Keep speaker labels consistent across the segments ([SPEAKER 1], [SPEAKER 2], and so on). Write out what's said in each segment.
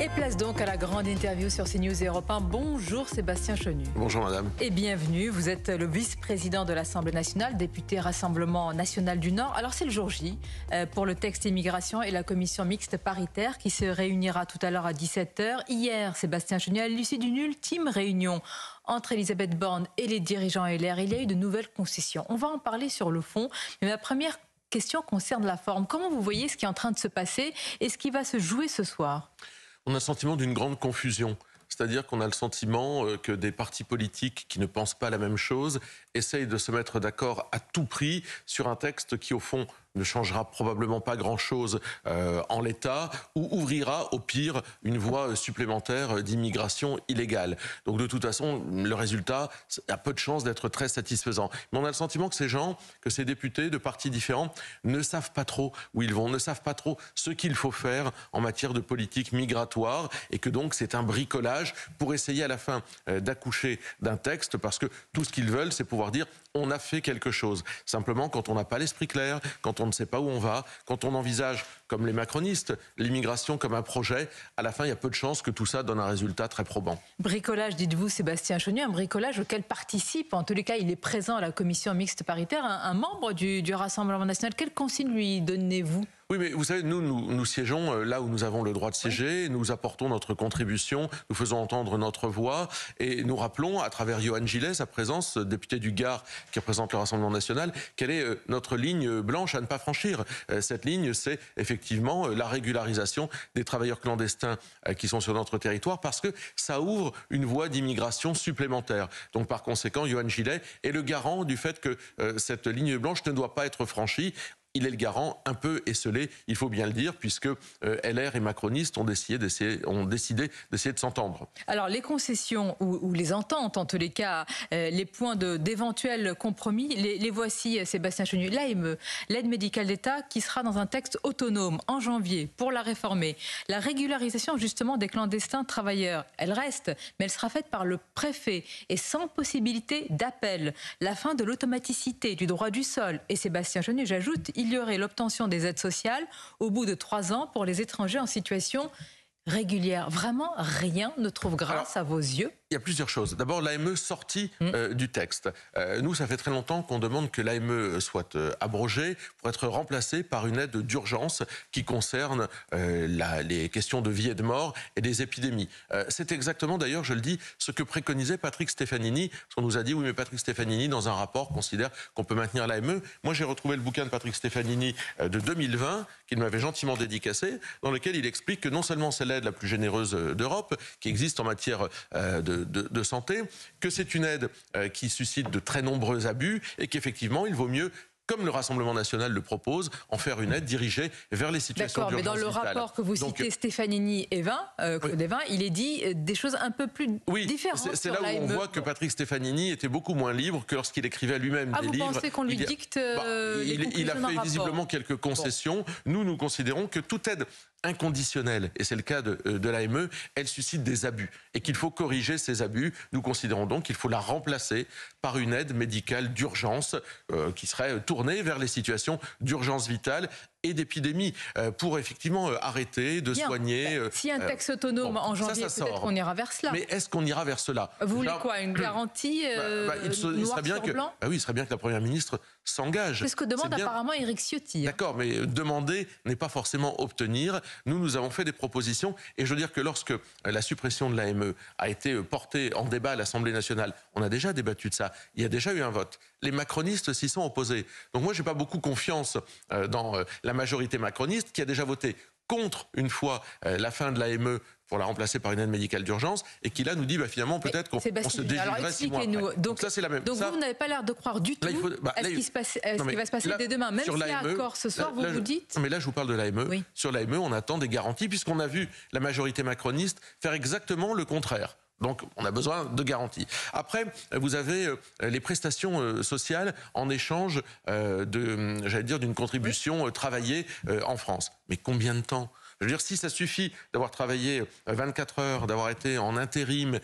[SPEAKER 1] Et place donc à la grande interview sur CNews et Europe 1. Bonjour Sébastien Chenu.
[SPEAKER 2] Bonjour madame.
[SPEAKER 1] Et bienvenue, vous êtes le vice-président de l'Assemblée nationale, député Rassemblement national du Nord. Alors c'est le jour J pour le texte immigration et la commission mixte paritaire qui se réunira tout à l'heure à 17h. Hier, Sébastien Chenu, à l'issue d'une ultime réunion entre Elisabeth Borne et les dirigeants LR, il y a eu de nouvelles concessions. On va en parler sur le fond, mais ma première question concerne la forme. Comment vous voyez ce qui est en train de se passer et ce qui va se jouer ce soir ?
[SPEAKER 2] On a le sentiment d'une grande confusion. C'est-à-dire qu'on a le sentiment que des partis politiques qui ne pensent pas la même chose essayent de se mettre d'accord à tout prix sur un texte qui, au fond, ne changera probablement pas grand-chose en l'état ou ouvrira, au pire, une voie supplémentaire d'immigration illégale. Donc, de toute façon, le résultat a peu de chances d'être très satisfaisant. Mais on a le sentiment que ces gens, que ces députés de partis différents ne savent pas trop où ils vont, ne savent pas trop ce qu'il faut faire en matière de politique migratoire et que donc c'est un bricolage pour essayer à la fin d'accoucher d'un texte parce que tout ce qu'ils veulent, c'est pouvoir dire on a fait quelque chose. Simplement, quand on n'a pas l'esprit clair, quand on ne sait pas où on va, quand on envisage, comme les macronistes, l'immigration comme un projet, à la fin, il y a peu de chances que tout ça donne un résultat très probant.
[SPEAKER 1] Bricolage, dites-vous, Sébastien Chenu, un bricolage auquel participe, en tous les cas, il est présent à la commission mixte paritaire, un membre du Rassemblement national. Quelle consigne lui donnez-vous ?
[SPEAKER 2] Oui, mais vous savez, nous siégeons là où nous avons le droit de siéger, nous apportons notre contribution, nous faisons entendre notre voix et nous rappelons, à travers Johan Gillet, sa présence, député du Gard qui représente le Rassemblement national, quelle est notre ligne blanche à ne pas franchir. Cette ligne, c'est effectivement la régularisation des travailleurs clandestins qui sont sur notre territoire parce que ça ouvre une voie d'immigration supplémentaire. Donc par conséquent, Johan Gillet est le garant du fait que cette ligne blanche ne doit pas être franchie. Il est le garant un peu esselé, il faut bien le dire, puisque LR et macronistes ont décidé d'essayer de s'entendre.
[SPEAKER 1] Alors les concessions ou les ententes, en tous les cas, les points d'éventuels compromis, les voici, Sébastien Chenu. L'AME, l'aide médicale d'État, qui sera dans un texte autonome en janvier pour la réformer. La régularisation justement des clandestins travailleurs, elle reste, mais elle sera faite par le préfet et sans possibilité d'appel. La fin de l'automaticité du droit du sol. Et Sébastien Chenu, j'ajoute, il y aurait l'obtention des aides sociales au bout de 3 ans pour les étrangers en situation régulière. Vraiment, rien ne trouve grâce à vos yeux.
[SPEAKER 2] Il y a plusieurs choses. D'abord, l'AME sortie du texte. Nous, ça fait très longtemps qu'on demande que l'AME soit abrogée pour être remplacée par une aide d'urgence qui concerne les questions de vie et de mort et des épidémies. C'est exactement, d'ailleurs, je le dis, ce que préconisait Patrick Stefanini. Parce qu'on nous a dit, oui, mais Patrick Stefanini, dans un rapport, considère qu'on peut maintenir l'AME. Moi, j'ai retrouvé le bouquin de Patrick Stefanini de 2020, qu'il m'avait gentiment dédicacé, dans lequel il explique que non seulement c'est l'aide la plus généreuse d'Europe, qui existe en matière de santé, que c'est une aide qui suscite de très nombreux abus et qu'effectivement, il vaut mieux, comme le Rassemblement national le propose, en faire une aide dirigée vers les situations d'urgence vitale.
[SPEAKER 1] D'accord, mais dans le rapport que vous citez, Stefanini et Claude Évin, il est dit des choses un peu plus différentes.
[SPEAKER 2] C'est là où on voit que Patrick Stefanini était beaucoup moins libre que lorsqu'il écrivait lui-même des livres.
[SPEAKER 1] Vous pensez qu'on lui dicte les conclusions
[SPEAKER 2] il a fait visiblement quelques concessions. Bon. Nous considérons que toute aide inconditionnelle, et c'est le cas de l'AME, elle suscite des abus et qu'il faut corriger ces abus. Nous considérons donc qu'il faut la remplacer par une aide médicale d'urgence qui serait tournée vers les situations d'urgence vitale et d'épidémie pour effectivement arrêter de soigner.
[SPEAKER 1] Si un texte autonome en janvier, peut-être qu'on ira vers cela.
[SPEAKER 2] Mais est-ce qu'on ira vers cela?
[SPEAKER 1] Vous voulez quoi? Une garantie
[SPEAKER 2] il serait bien que oui, il serait bien que la Première ministre s'engage.
[SPEAKER 1] C'est ce que demande apparemment Éric Ciotti.
[SPEAKER 2] D'accord, mais demander n'est pas forcément obtenir. Nous avons fait des propositions et je veux dire que lorsque la suppression de l'AME a été portée en débat à l'Assemblée nationale, on a déjà débattu de ça. Il y a déjà eu un vote. Les macronistes s'y sont opposés. Donc moi, j'ai pas beaucoup confiance dans la majorité macroniste qui a déjà voté contre, une fois, la fin de l'AME pour la remplacer par une aide médicale d'urgence et qui là nous dit finalement peut-être qu'on se dégivrerait 6 mois après.
[SPEAKER 1] Donc
[SPEAKER 2] ça c'est la même.
[SPEAKER 1] Donc vous n'avez pas l'air de croire du tout à ce qui va se passer dès demain, même s'il y a accord ce soir, vous dites.
[SPEAKER 2] Mais là je vous parle de l'AME. Oui. Sur l'AME, on attend des garanties puisqu'on a vu la majorité macroniste faire exactement le contraire. Donc, on a besoin de garanties. Après, vous avez les prestations sociales en échange d'une contribution travaillée en France. Mais combien de temps ? Je veux dire, si ça suffit d'avoir travaillé 24 heures, d'avoir été en intérim,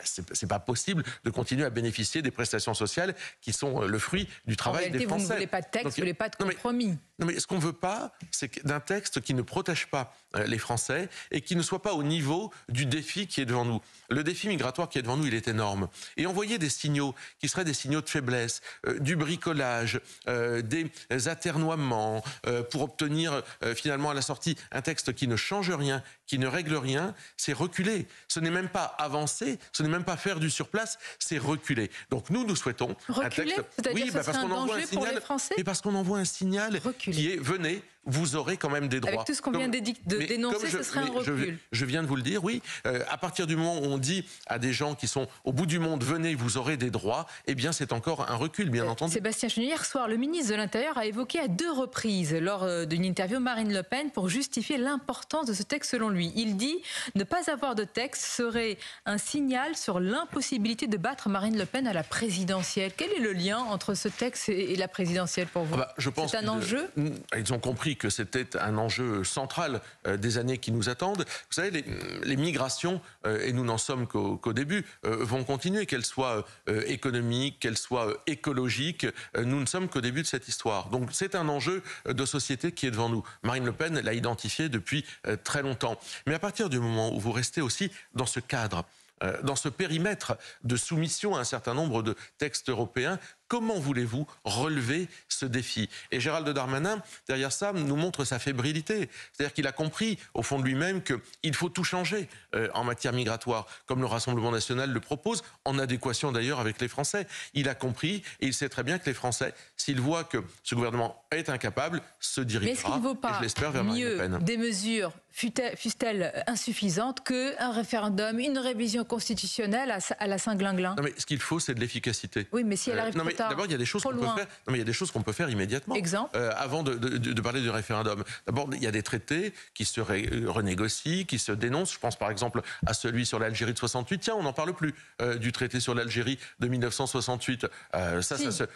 [SPEAKER 2] c'est pas possible de continuer à bénéficier des prestations sociales qui sont le fruit du travail des Français.
[SPEAKER 1] Vous ne voulez pas de texte, vous ne voulez pas de compromis.
[SPEAKER 2] Non, mais ce qu'on ne veut pas, c'est d'un texte qui ne protège pas les Français et qui ne soit pas au niveau du défi qui est devant nous. Le défi migratoire qui est devant nous, il est énorme. Et envoyer des signaux qui seraient des signaux de faiblesse, du bricolage, des atermoiements pour obtenir finalement à la sortie un texte qui ne change rien, qui ne règle rien, c'est reculer. Ce n'est même pas avancer, ce n'est même pas faire du surplace, c'est reculer. Donc nous souhaitons
[SPEAKER 1] reculer,
[SPEAKER 2] un texte...
[SPEAKER 1] Oui, parce qu'on envoie un signal, pour les Français.
[SPEAKER 2] Mais parce qu'on envoie un signal qui est, venez, vous aurez quand même des droits.
[SPEAKER 1] Avec tout ce qu'on vient de dénoncer, ce serait un recul.
[SPEAKER 2] Je viens de vous le dire, oui. À partir du moment où on dit à des gens qui sont au bout du monde, venez, vous aurez des droits, eh bien c'est encore un recul, bien entendu.
[SPEAKER 1] Sébastien Chenu, hier soir, le ministre de l'Intérieur a évoqué à 2 reprises, lors d'une interview, Marine Le Pen, pour justifier l'importance de ce texte selon lui. Il dit ne pas avoir de texte serait un signal sur l'impossibilité de battre Marine Le Pen à la présidentielle. Quel est le lien entre ce texte et la présidentielle pour vous?
[SPEAKER 2] Je pense
[SPEAKER 1] c'est un enjeu.
[SPEAKER 2] Ils ont compris que c'était un enjeu central des années qui nous attendent. Vous savez, les migrations, et nous n'en sommes qu'au début, vont continuer, qu'elles soient économiques, qu'elles soient écologiques. Nous ne sommes qu'au début de cette histoire. Donc c'est un enjeu de société qui est devant nous. Marine Le Pen l'a identifié depuis très longtemps. Mais à partir du moment où vous restez aussi dans ce cadre, dans ce périmètre de soumission à un certain nombre de textes européens, comment voulez-vous relever ce défi? Et Gérald Darmanin, derrière ça, nous montre sa fébrilité. C'est-à-dire qu'il a compris, au fond de lui-même, qu'il faut tout changer en matière migratoire, comme le Rassemblement national le propose, en adéquation d'ailleurs avec les Français. Il a compris et il sait très bien que les Français, s'ils voient que ce gouvernement est incapable, se dirigera,
[SPEAKER 1] mais est-ce qu'il ne vaut pas
[SPEAKER 2] et je l'espère, vers Marine Le Pen.
[SPEAKER 1] Des mesures, fussent-elles insuffisantes, qu'un référendum, une révision constitutionnelle à la Saint-Glinglin?
[SPEAKER 2] Non mais ce qu'il faut, c'est de l'efficacité.
[SPEAKER 1] Oui, mais si elle arrive trop tard,
[SPEAKER 2] d'abord, il y a des choses qu'on peut faire. Non, mais il y a des choses qu'on peut faire immédiatement.
[SPEAKER 1] Exemple
[SPEAKER 2] avant de parler du référendum. D'abord, il y a des traités qui se renégocient, qui se dénoncent. Je pense par exemple à celui sur l'Algérie de 68. Tiens, on n'en parle plus du traité sur l'Algérie de 1968.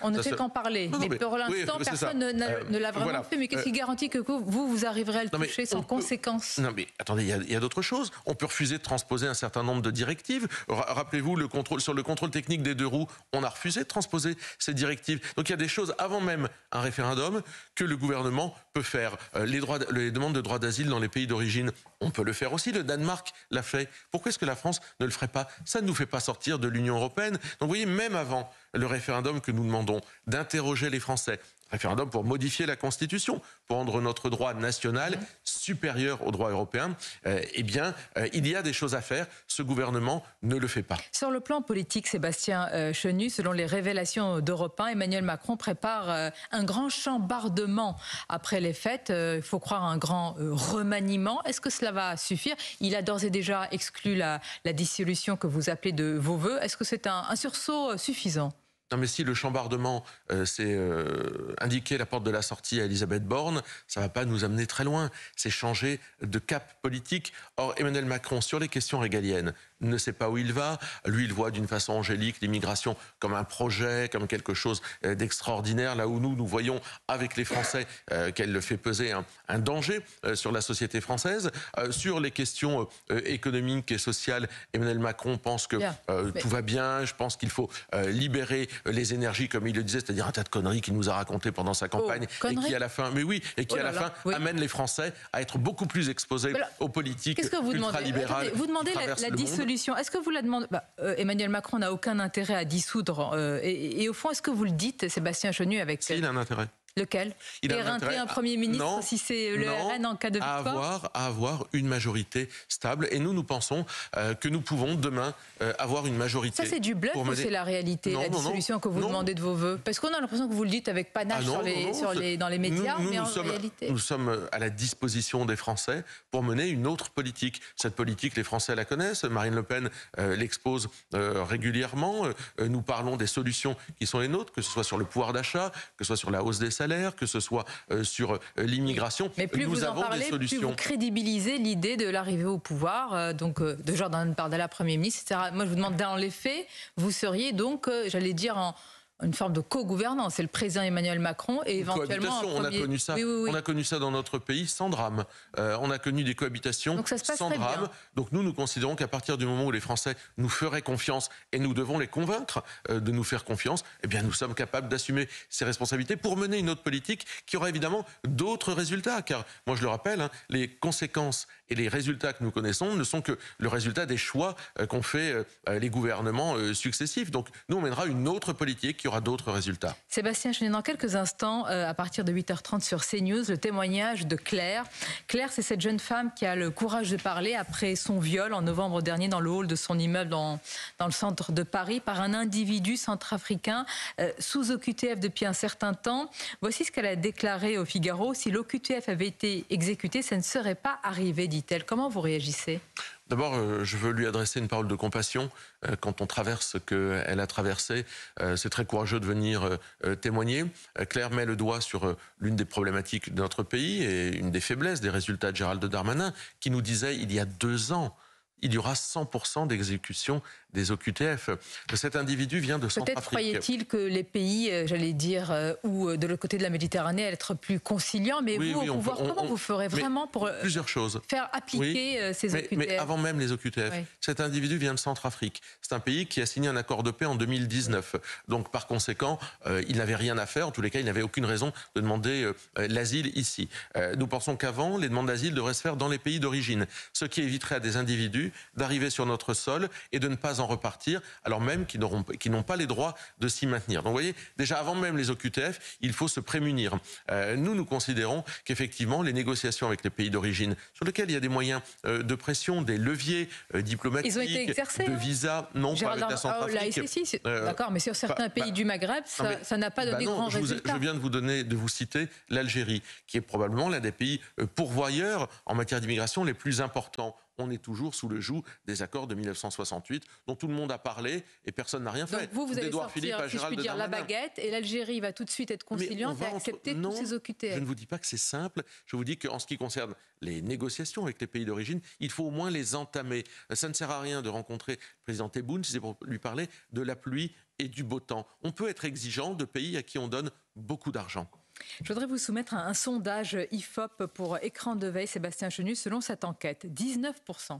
[SPEAKER 1] On ne fait qu'en parler. Non, mais pour l'instant, personne ne l'a vraiment fait. Mais qu'est-ce qui garantit que vous arriverez à le toucher sans conséquence?
[SPEAKER 2] Non, mais attendez, il y a d'autres choses. On peut refuser de transposer un certain nombre de directives. Rappelez-vous, sur le contrôle technique des 2 roues, on a refusé de transposer ces directives. Donc il y a des choses, avant même un référendum, que le gouvernement peut faire. Les demandes de droit d'asile dans les pays d'origine, on peut le faire aussi. Le Danemark l'a fait. Pourquoi est-ce que la France ne le ferait pas? Ça ne nous fait pas sortir de l'Union européenne. Donc vous voyez, même avant le référendum que nous demandons, d'interroger les Français, référendum pour modifier la Constitution, pour rendre notre droit national supérieur au droit européen, il y a des choses à faire. Ce gouvernement ne le fait pas.
[SPEAKER 1] Sur le plan politique, Sébastien Chenu, selon les révélations d'Europe 1, Emmanuel Macron prépare un grand chambardement après les fêtes. Il faut croire un grand remaniement. Est-ce que cela va suffire? Il a d'ores et déjà exclu la dissolution que vous appelez de vos voeux. Est-ce que c'est un sursaut suffisant?
[SPEAKER 2] Non mais si le chambardement, c'est indiquer la porte de la sortie à Elisabeth Borne, ça ne va pas nous amener très loin. C'est changer de cap politique. Or, Emmanuel Macron, sur les questions régaliennes, ne sait pas où il va. Lui, il voit d'une façon angélique l'immigration comme un projet, comme quelque chose d'extraordinaire, là où nous voyons avec les Français qu'elle fait peser un danger sur la société française. Sur les questions économiques et sociales, Emmanuel Macron pense que tout va bien. Je pense qu'il faut libérer les énergies, comme il le disait, c'est-à-dire un tas de conneries qu'il nous a racontées pendant sa campagne et qui à la fin, amène les Français à être beaucoup plus exposés aux politiques ultralibérales.
[SPEAKER 1] Vous demandez la dissolution. Est-ce que vous la demandez? Emmanuel Macron n'a aucun intérêt à dissoudre. Et au fond, est-ce que vous le dites, Sébastien Chenu, avec...
[SPEAKER 2] Si, il a un intérêt.
[SPEAKER 1] Lequel? Éreinter un Premier ministre si c'est le RN en cas de victoire?
[SPEAKER 2] À avoir une majorité stable. Et nous pensons que nous pouvons demain avoir une majorité.
[SPEAKER 1] Ça, c'est du bluff ou c'est la réalité, la dissolution que vous demandez de vos voeux? Parce qu'on a l'impression que vous le dites avec panache dans les médias, mais en réalité...
[SPEAKER 2] Nous sommes à la disposition des Français pour mener une autre politique. Cette politique, les Français la connaissent. Marine Le Pen l'expose régulièrement. Nous parlons des solutions qui sont les nôtres, que ce soit sur le pouvoir d'achat, que ce soit sur la hausse des salaires, que ce soit sur l'immigration.
[SPEAKER 1] Mais plus vous en parlez, plus vous crédibilisez l'idée de l'arrivée au pouvoir, de Jordan Bardella, Premier ministre, etc. Moi, je vous demande, dans les faits, vous seriez donc, j'allais dire, une forme de co-gouvernance. C'est le président Emmanuel Macron et éventuellement
[SPEAKER 2] on a connu ça.
[SPEAKER 1] Oui.
[SPEAKER 2] On a connu ça dans notre pays sans drame. On a connu des cohabitations sans drame. Donc nous considérons qu'à partir du moment où les Français nous feraient confiance, et nous devons les convaincre de nous faire confiance, eh bien nous sommes capables d'assumer ces responsabilités pour mener une autre politique qui aura évidemment d'autres résultats. Car moi je le rappelle, les conséquences et les résultats que nous connaissons ne sont que le résultat des choix qu'ont fait les gouvernements successifs. Donc nous on mènera une autre politique qui aura d'autres résultats.
[SPEAKER 1] Sébastien Chenier, dans quelques instants, à partir de 8h30 sur CNews, le témoignage de Claire. Claire, c'est cette jeune femme qui a le courage de parler après son viol en novembre dernier dans le hall de son immeuble dans le centre de Paris par un individu centrafricain sous OQTF depuis un certain temps. Voici ce qu'elle a déclaré au Figaro. Si l'OQTF avait été exécuté, ça ne serait pas arrivé, dit-elle. Comment vous réagissez ?
[SPEAKER 2] D'abord, je veux lui adresser une parole de compassion. Quand on traverse ce qu'elle a traversé, c'est très courageux de venir témoigner. Claire met le doigt sur l'une des problématiques de notre pays et une des faiblesses des résultats de Gérald Darmanin, qui nous disait il y a 2 ans, il y aura 100% d'exécution des OQTF. Cet individu vient de Centrafrique.
[SPEAKER 1] Peut-être croyait-il que les pays, j'allais dire, ou de l'autre côté de la Méditerranée, allaient être plus conciliants. Mais vous, au pouvoir, comment vous ferez vraiment pour
[SPEAKER 2] plusieurs choses.
[SPEAKER 1] Faire appliquer ces OQTF ?
[SPEAKER 2] Mais avant même les OQTF, cet individu vient de Centrafrique. C'est un pays qui a signé un accord de paix en 2019. Donc par conséquent, il n'avait rien à faire. En tous les cas, il n'avait aucune raison de demander l'asile ici. Nous pensons qu'avant, les demandes d'asile devraient se faire dans les pays d'origine. Ce qui éviterait à des individus d'arriver sur notre sol et de ne pas en repartir, alors même qu'ils n'ont pas les droits de s'y maintenir. Donc vous voyez, déjà avant même les OQTF, il faut se prémunir. Nous considérons qu'effectivement, les négociations avec les pays d'origine, sur lesquels il y a des moyens de pression, des leviers diplomatiques,
[SPEAKER 1] ils ont été exercés,
[SPEAKER 2] de visa, non pas avec la Centrafrique.
[SPEAKER 1] D'accord, mais sur certains pays du Maghreb, ça n'a pas donné grand résultat.
[SPEAKER 2] Je viens de vous citer l'Algérie, qui est probablement l'un des pays pourvoyeurs en matière d'immigration les plus importants. On est toujours sous le joug des accords de 1968 dont tout le monde a parlé et personne n'a rien fait.
[SPEAKER 1] Donc vous allez sortir, si je puis dire, la baguette et l'Algérie va tout de suite être conciliante et accepter tous ces OQTF.
[SPEAKER 2] Je ne vous dis pas que c'est simple. Je vous dis qu'en ce qui concerne les négociations avec les pays d'origine, il faut au moins les entamer. Ça ne sert à rien de rencontrer le président Tebboune si c'est pour lui parler de la pluie et du beau temps. On peut être exigeant de pays à qui on donne beaucoup d'argent.
[SPEAKER 1] Je voudrais vous soumettre un sondage IFOP pour Écran de veille, Sébastien Chenu. Selon cette enquête, 19%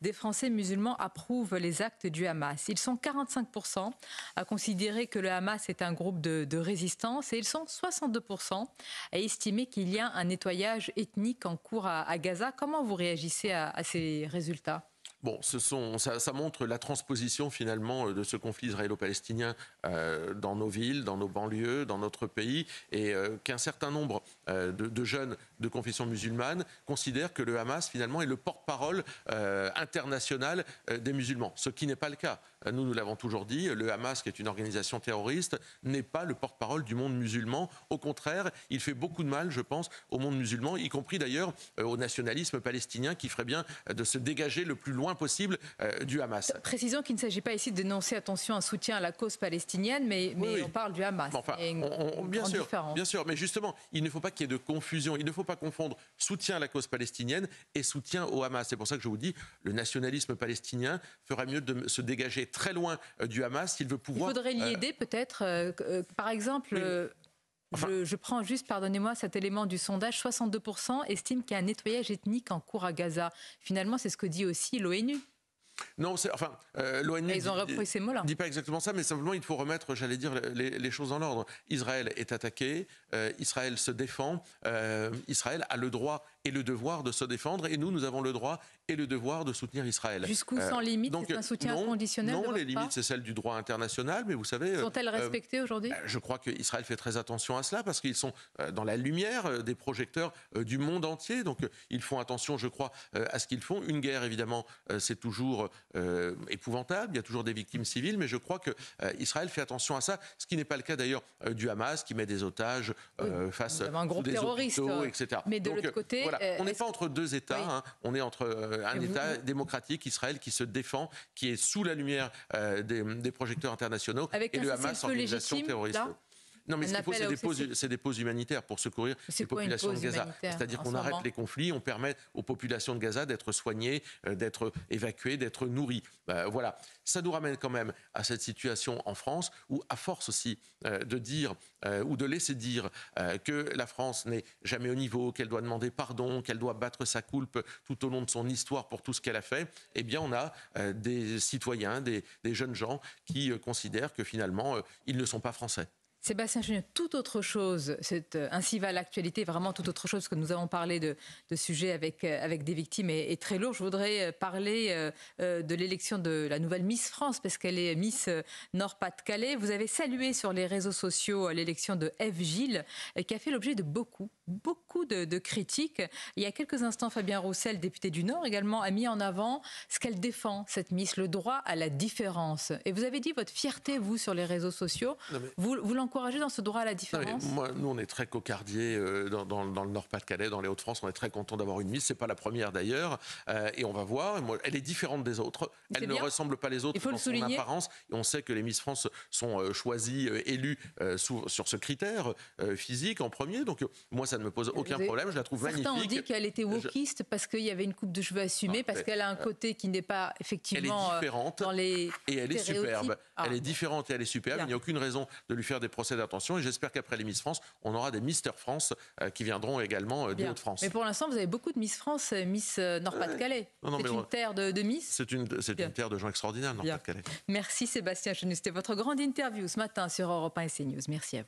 [SPEAKER 1] des Français musulmans approuvent les actes du Hamas. Ils sont 45% à considérer que le Hamas est un groupe de résistance et ils sont 62% à estimer qu'il y a un nettoyage ethnique en cours à Gaza. Comment vous réagissez à ces résultats ?
[SPEAKER 2] Bon, ça montre la transposition finalement de ce conflit israélo-palestinien dans nos villes, dans nos banlieues, dans notre pays, et qu'un certain nombre de jeunes de confession musulmane considèrent que le Hamas finalement est le porte-parole international des musulmans, ce qui n'est pas le cas. Nous l'avons toujours dit, le Hamas, qui est une organisation terroriste, n'est pas le porte-parole du monde musulman. Au contraire, il fait beaucoup de mal, je pense, au monde musulman, y compris d'ailleurs au nationalisme palestinien qui ferait bien de se dégager le plus loin possible du Hamas.
[SPEAKER 1] Précisons qu'il ne s'agit pas ici de dénoncer, attention, un soutien à la cause palestinienne, mais on parle du Hamas.
[SPEAKER 2] Enfin, bien sûr, mais justement, il ne faut pas qu'il y ait de confusion. Il ne faut pas confondre soutien à la cause palestinienne et soutien au Hamas. C'est pour ça que je vous dis, le nationalisme palestinien ferait mieux de se dégager très loin du Hamas s'il veut pouvoir...
[SPEAKER 1] Il faudrait l'y aider peut-être, par exemple... Je prends juste, pardonnez-moi, cet élément du sondage, 62% estiment qu'il y a un nettoyage ethnique en cours à Gaza. Finalement, c'est ce que dit aussi l'ONU.
[SPEAKER 2] Non, l'ONU
[SPEAKER 1] ils ont repris ces mots-là.
[SPEAKER 2] Ne dit pas exactement ça, mais simplement il faut remettre, j'allais dire, les choses en ordre. Israël est attaqué, Israël se défend, Israël a le droit et le devoir de se défendre, et nous avons le droit et le devoir de soutenir Israël.
[SPEAKER 1] Jusqu'où sans limite, c'est un soutien inconditionnel?
[SPEAKER 2] Non, les limites, c'est celle du droit international, mais vous savez...
[SPEAKER 1] Sont-elles respectées aujourd'hui?
[SPEAKER 2] Je crois qu'Israël fait très attention à cela, parce qu'ils sont dans la lumière des projecteurs du monde entier, donc ils font attention, je crois, à ce qu'ils font. Une guerre, évidemment, c'est toujours épouvantable, il y a toujours des victimes civiles, mais je crois qu'Israël fait attention à ça, ce qui n'est pas le cas d'ailleurs du Hamas, qui met des otages face à un groupe
[SPEAKER 1] terroriste,
[SPEAKER 2] etc.
[SPEAKER 1] Mais de l'autre côté...
[SPEAKER 2] Voilà. On n'est pas entre deux États, oui. On est entre un État démocratique, Israël, qui se défend, qui est sous la lumière des projecteurs internationaux,
[SPEAKER 1] avec
[SPEAKER 2] et le Hamas, organisation terroriste. Non, mais
[SPEAKER 1] Un
[SPEAKER 2] ce qu'il faut,
[SPEAKER 1] appel
[SPEAKER 2] c'est des pauses humanitaires pour secourir les populations de Gaza. C'est-à-dire qu'on arrête les conflits, on permet aux populations de Gaza d'être soignées, d'être évacuées, d'être nourries. Voilà. Ça nous ramène quand même à cette situation en France où, à force aussi de dire ou de laisser dire que la France n'est jamais au niveau, qu'elle doit demander pardon, qu'elle doit battre sa coulpe tout au long de son histoire pour tout ce qu'elle a fait, eh bien on a des citoyens, des jeunes gens qui considèrent que finalement ils ne sont pas français.
[SPEAKER 1] Sébastien Chenu, toute autre chose, ainsi va l'actualité, vraiment toute autre chose, que nous avons parlé de sujets avec des victimes et très lourds. Je voudrais parler de l'élection de la nouvelle Miss France, parce qu'elle est Miss Nord-Pas-de-Calais. Vous avez salué sur les réseaux sociaux l'élection de Ève Gilles, qui a fait l'objet de beaucoup de critiques. Il y a quelques instants, Fabien Roussel, député du Nord également, a mis en avant ce qu'elle défend, cette Miss, le droit à la différence. Et vous avez dit votre fierté, vous, sur les réseaux sociaux. Vous l'encouragez dans ce droit à la différence?
[SPEAKER 2] Nous, on est très cocardiers dans le Nord-Pas-de-Calais, dans les Hauts-de-France. On est très contents d'avoir une Miss. C'est pas la première d'ailleurs. Et on va voir. Elle est différente des autres. Elle ne ressemble pas les autres dans son apparence. Et on sait que les Miss France sont choisies, élues sur ce critère physique en premier. Donc moi, ça ne me pose aucun problème. Je la trouve magnifique.
[SPEAKER 1] Certains ont dit qu'elle était wokiste parce qu'il y avait une coupe de cheveux assumée, parce qu'elle a un côté qui n'est pas effectivement
[SPEAKER 2] elle est différente,
[SPEAKER 1] dans les
[SPEAKER 2] et elle est superbe. Elle est
[SPEAKER 1] bon.
[SPEAKER 2] différente et elle est superbe.
[SPEAKER 1] Bien.
[SPEAKER 2] Il n'y a aucune raison de lui faire des procès d'intention. Et j'espère qu'après les Miss France, on aura des Mister France qui viendront également des Hauts-de-France.
[SPEAKER 1] Mais pour l'instant, vous avez beaucoup de Miss France, Miss Nord-Pas-de-Calais. C'est une terre de Miss.
[SPEAKER 2] C'est une terre de gens extraordinaires, Nord-Pas-de-Calais.
[SPEAKER 1] Merci Sébastien Chenu. C'était votre grande interview ce matin sur Europe 1 et CNews. Merci à vous.